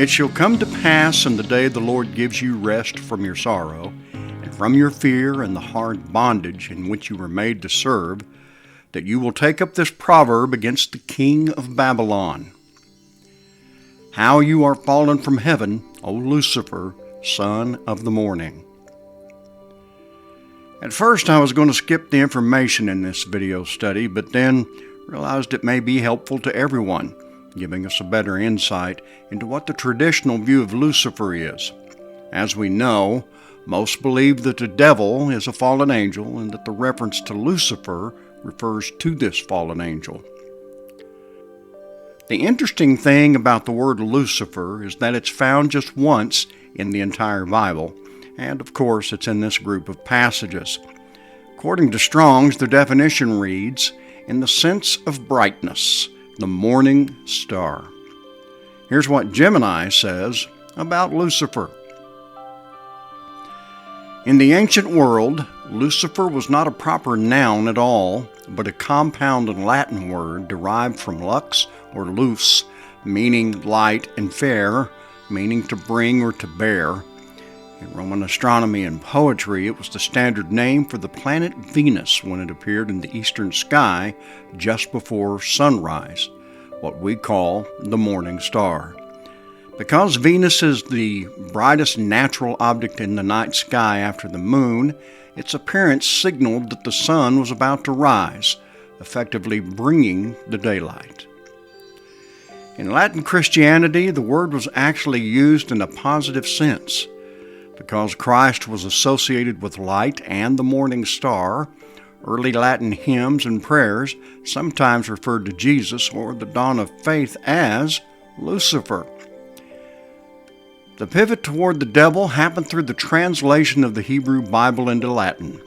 It shall come to pass in the day the Lord gives you rest from your sorrow, and from your fear and the hard bondage in which you were made to serve, that you will take up this proverb against the king of Babylon. How you are fallen from heaven, O Lucifer, son of the morning. At first I was going to skip the information in this video study, but then realized it may be helpful to everyone, giving us a better insight into what the traditional view of Lucifer is. As we know, most believe that the devil is a fallen angel and that the reference to Lucifer refers to this fallen angel. The interesting thing about the word Lucifer is that it's found just once in the entire Bible, and of course it's in this group of passages. According to Strong's, the definition reads, "In the sense of brightness, the morning star." Here's what Gemini says about Lucifer. In the ancient world, Lucifer was not a proper noun at all, but a compound Latin word derived from lux or luce, meaning light, and fair, meaning to bring or to bear. In Roman astronomy and poetry, it was the standard name for the planet Venus when it appeared in the eastern sky just before sunrise, what we call the morning star. Because Venus is the brightest natural object in the night sky after the moon, its appearance signaled that the sun was about to rise, effectively bringing the daylight. In Latin Christianity, the word was actually used in a positive sense. Because Christ was associated with light and the morning star, early Latin hymns and prayers sometimes referred to Jesus or the dawn of faith as Lucifer. The pivot toward the devil happened through the translation of the Hebrew Bible into Latin.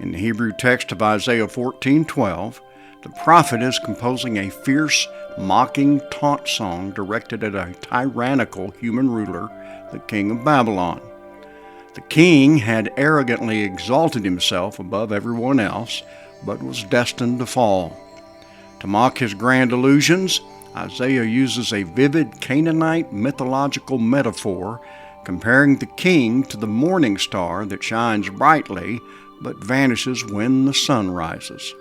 In the Hebrew text of Isaiah 14:12, the prophet is composing a fierce, mocking taunt song directed at a tyrannical human ruler, the king of Babylon. The king had arrogantly exalted himself above everyone else, but was destined to fall. To mock his grand illusions, Isaiah uses a vivid Canaanite mythological metaphor, comparing the king to the morning star that shines brightly but vanishes when the sun rises.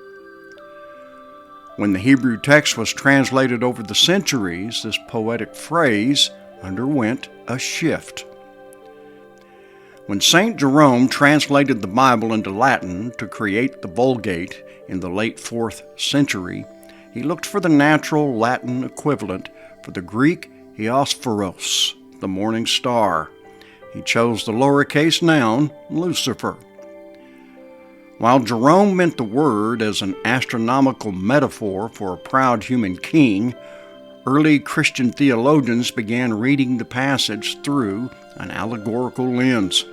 When the Hebrew text was translated over the centuries, this poetic phrase underwent a shift. When St. Jerome translated the Bible into Latin to create the Vulgate in the late 4th century, he looked for the natural Latin equivalent for the Greek Hierosphoros, the morning star. He chose the lowercase noun Lucifer. While Jerome meant the word as an astronomical metaphor for a proud human king, early Christian theologians began reading the passage through an allegorical lens.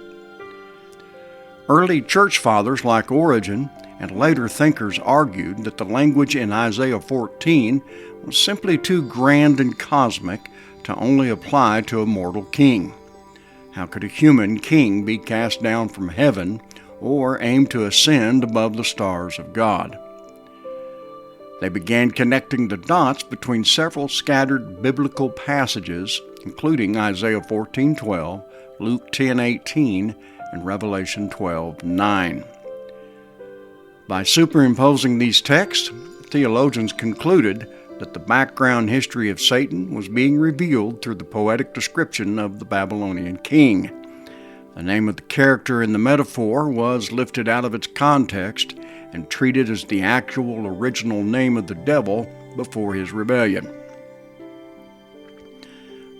Early church fathers like Origen and later thinkers argued that the language in Isaiah 14 was simply too grand and cosmic to only apply to a mortal king. How could a human king be cast down from heaven or aim to ascend above the stars of God? They began connecting the dots between several scattered biblical passages, including Isaiah 14:12, Luke 10:18, and Revelation 12:9. By superimposing these texts, theologians concluded that the background history of Satan was being revealed through the poetic description of the Babylonian king. The name of the character in the metaphor was lifted out of its context and treated as the actual original name of the devil before his rebellion.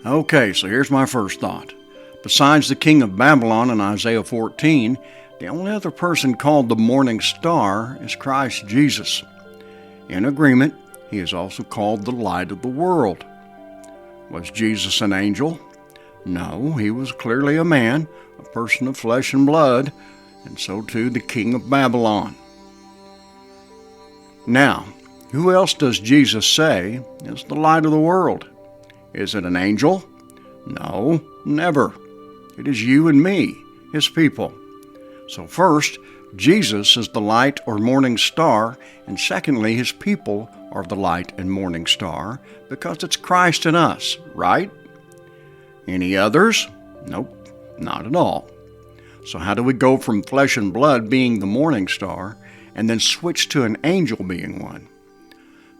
Okay, so here's my first thought. Besides the king of Babylon in Isaiah 14, the only other person called the morning star is Christ Jesus. In agreement, he is also called the light of the world. Was Jesus an angel? No, he was clearly a man, a person of flesh and blood, and so too the king of Babylon. Now, who else does Jesus say is the light of the world? Is it an angel? No, never. It is you and me, his people. So first, Jesus is the light or morning star, and secondly, his people are the light and morning star, because it's Christ in us, right? Any others? Nope, not at all. So how do we go from flesh and blood being the morning star and then switch to an angel being one?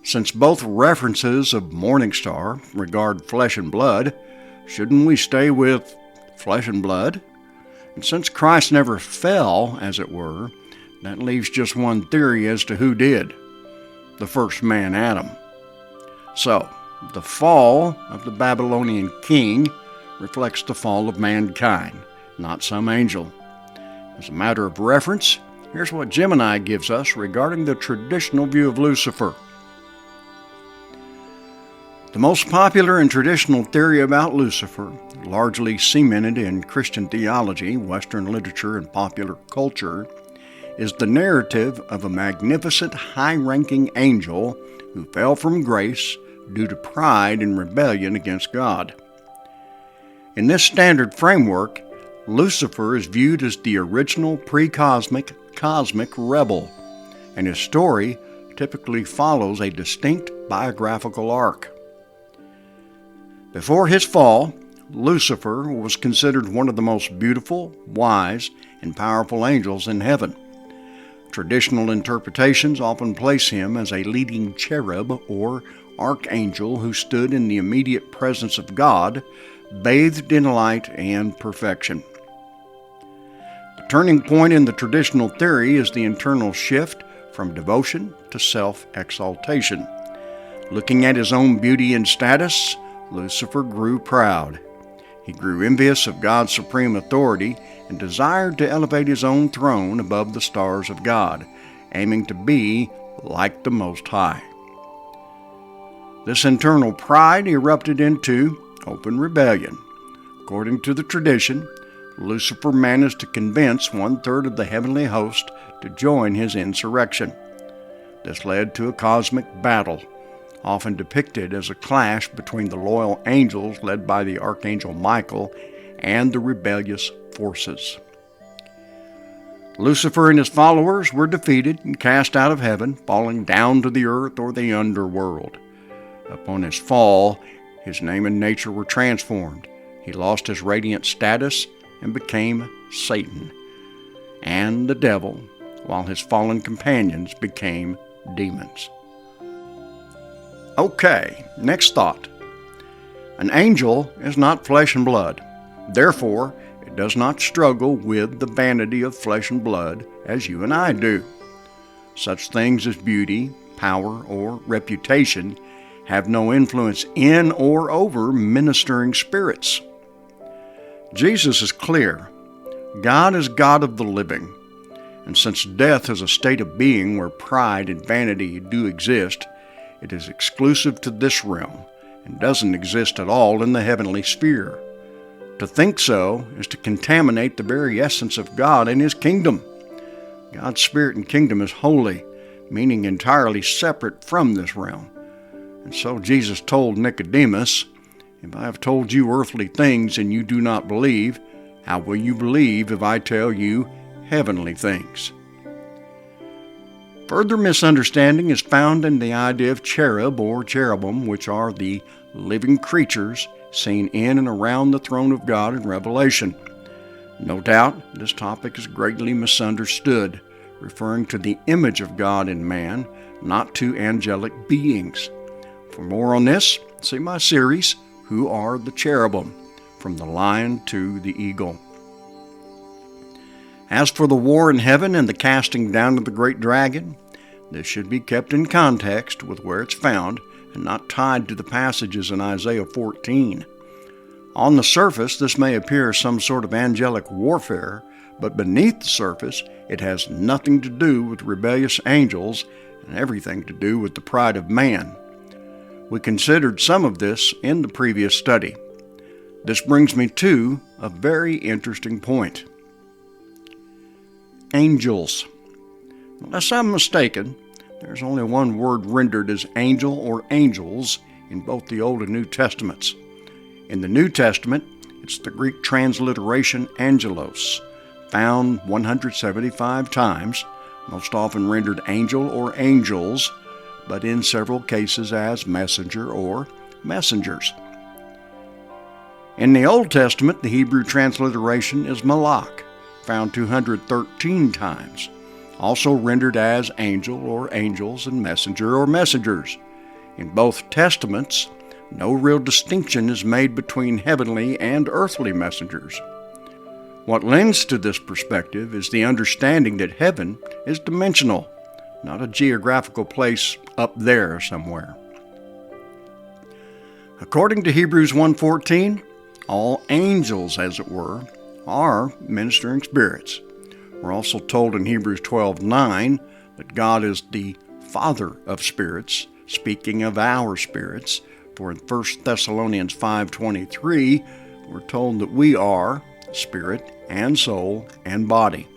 Since both references of morning star regard flesh and blood, shouldn't we stay with flesh and blood? And since Christ never fell, as it were, that leaves just one theory as to who did. The first man, Adam. So, the fall of the Babylonian king reflects the fall of mankind, not some angel. As a matter of reference, here's what Gemini gives us regarding the traditional view of Lucifer. The most popular and traditional theory about Lucifer, largely cemented in Christian theology, Western literature, and popular culture, is the narrative of a magnificent, high-ranking angel who fell from grace due to pride and rebellion against God. In this standard framework, Lucifer is viewed as the original pre-cosmic cosmic rebel, and his story typically follows a distinct biographical arc. Before his fall, Lucifer was considered one of the most beautiful, wise, and powerful angels in heaven. Traditional interpretations often place him as a leading cherub or archangel who stood in the immediate presence of God, bathed in light and perfection. The turning point in the traditional theory is the internal shift from devotion to self-exaltation. Looking at his own beauty and status, Lucifer grew proud. He grew envious of God's supreme authority and desired to elevate his own throne above the stars of God, aiming to be like the Most High. This internal pride erupted into open rebellion. According to the tradition, Lucifer managed to convince 1/3 of the heavenly host to join his insurrection. This led to a cosmic battle, often depicted as a clash between the loyal angels led by the archangel Michael and the rebellious forces. Lucifer and his followers were defeated and cast out of heaven, falling down to the earth or the underworld. Upon his fall, his name and nature were transformed. He lost his radiant status and became Satan and the devil, while his fallen companions became demons. Okay, next thought. An angel is not flesh and blood. Therefore, it does not struggle with the vanity of flesh and blood as you and I do. Such things as beauty, power, or reputation have no influence in or over ministering spirits. Jesus is clear. God is God of the living. And since death is a state of being where pride and vanity do exist, it is exclusive to this realm and doesn't exist at all in the heavenly sphere. To think so is to contaminate the very essence of God and His kingdom. God's spirit and kingdom is holy, meaning entirely separate from this realm. And so Jesus told Nicodemus, "If I have told you earthly things and you do not believe, how will you believe if I tell you heavenly things?" Further misunderstanding is found in the idea of cherub or cherubim, which are the living creatures seen in and around the throne of God in Revelation. No doubt, this topic is greatly misunderstood, referring to the image of God in man, not to angelic beings. For more on this, see my series, Who Are the Cherubim? From the Lion to the Eagle. As for the war in heaven and the casting down of the great dragon, this should be kept in context with where it's found and not tied to the passages in Isaiah 14. On the surface, this may appear as some sort of angelic warfare, but beneath the surface, it has nothing to do with rebellious angels and everything to do with the pride of man. We considered some of this in the previous study. This brings me to a very interesting point. Angels. Unless I'm mistaken, there's only one word rendered as angel or angels in both the Old and New Testaments. In the New Testament, it's the Greek transliteration angelos, found 175 times, most often rendered angel or angels, but in several cases as messenger or messengers. In the Old Testament, the Hebrew transliteration is malach, found 213 times, also rendered as angel or angels and messenger or messengers. In both testaments, no real distinction is made between heavenly and earthly messengers. What lends to this perspective is the understanding that heaven is dimensional, not a geographical place up there somewhere. According to Hebrews 1:14, all angels, as it were, are ministering spirits. We're also told in Hebrews 12:9 that God is the Father of spirits, speaking of our spirits. For in 1 Thessalonians 5:23, we're told that we are spirit and soul and body.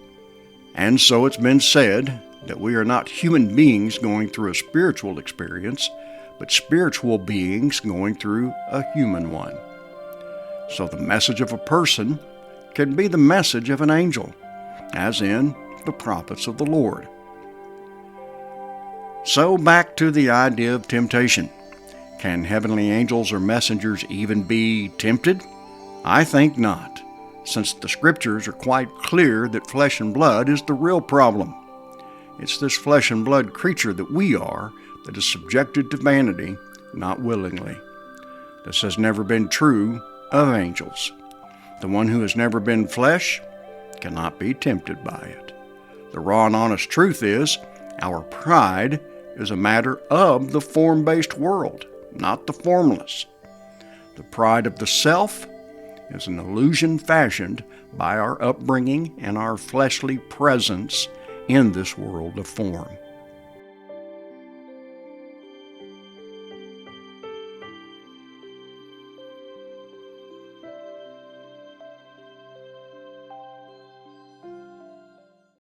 And so it's been said that we are not human beings going through a spiritual experience, but spiritual beings going through a human one. So the message of a person can be the message of an angel, as in the prophets of the Lord. So back to the idea of temptation. Can heavenly angels or messengers even be tempted? I think not, since the scriptures are quite clear that flesh and blood is the real problem. It's this flesh and blood creature that we are that is subjected to vanity, not willingly. This has never been true of angels. The one who has never been flesh cannot be tempted by it. The raw and honest truth is, our pride is a matter of the form-based world, not the formless. The pride of the self is an illusion fashioned by our upbringing and our fleshly presence in this world of form.